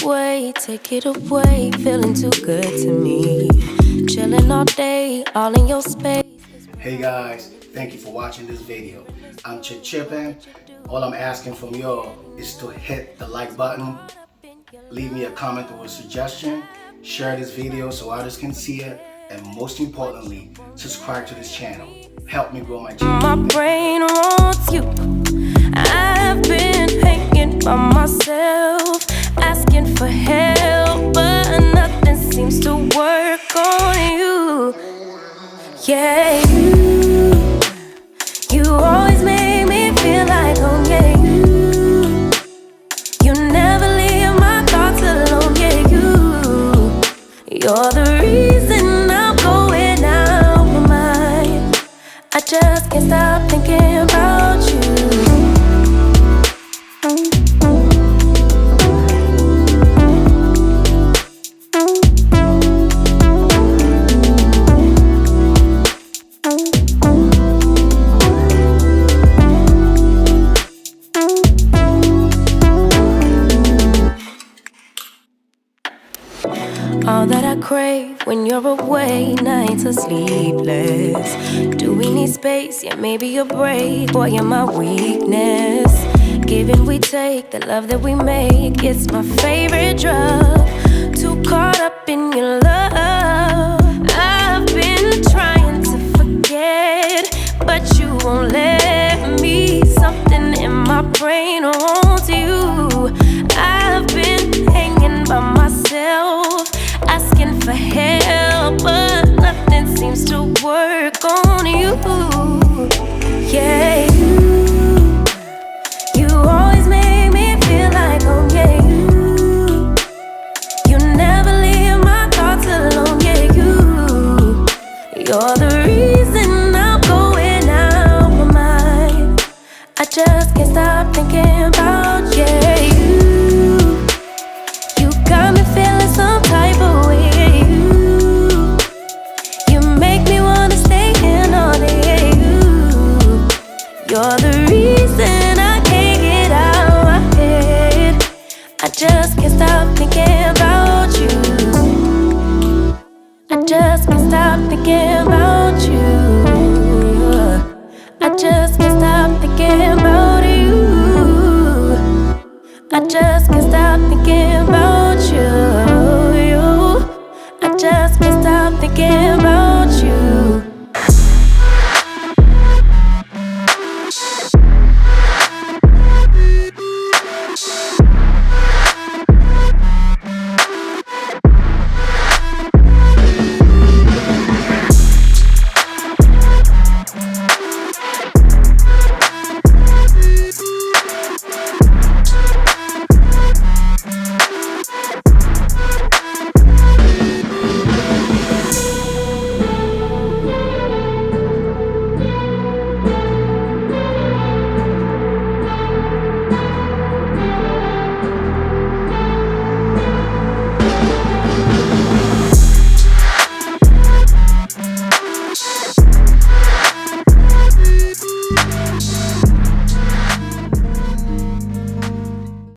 take it away. Feeling too good to me. Chilling all day, all in your space. Hey guys, thank you for watching this video. I'm Chippin. All I'm asking from y'all is to hit the like button, leave me a comment or a suggestion, share this video so others can see it, and most importantly, subscribe to this channel. Help me grow my channel. My brain wants you. I've been hanging by myself, asking for help, but nothing seems to work on you. Yeah, you always make me feel like home. Yeah, you never leave my thoughts alone. Yeah, you're the reason I'm going out my mind. I just can't stop thinking about you. All that I crave when you're away, nights are sleepless. Do we need space? Yeah, maybe a break. Boy, you're my weakness. Give and we take, the love that we make, it's my favorite drug. Too caught up in your love. I've been trying to forget, but you won't let me. Something in my brain wants you. I've been hanging by myself, asking for help, but nothing seems to work on you. Yeah, you always make me feel like home. Yeah, you never leave my thoughts alone. Yeah, you're the reason I'm going out my mind. I just can't stop thinking about you. You got me feeling some type of way. You make me wanna stay in all day. You're the reason I can't get out my head. I just can't stop thinking about you. I just can't stop thinking about you.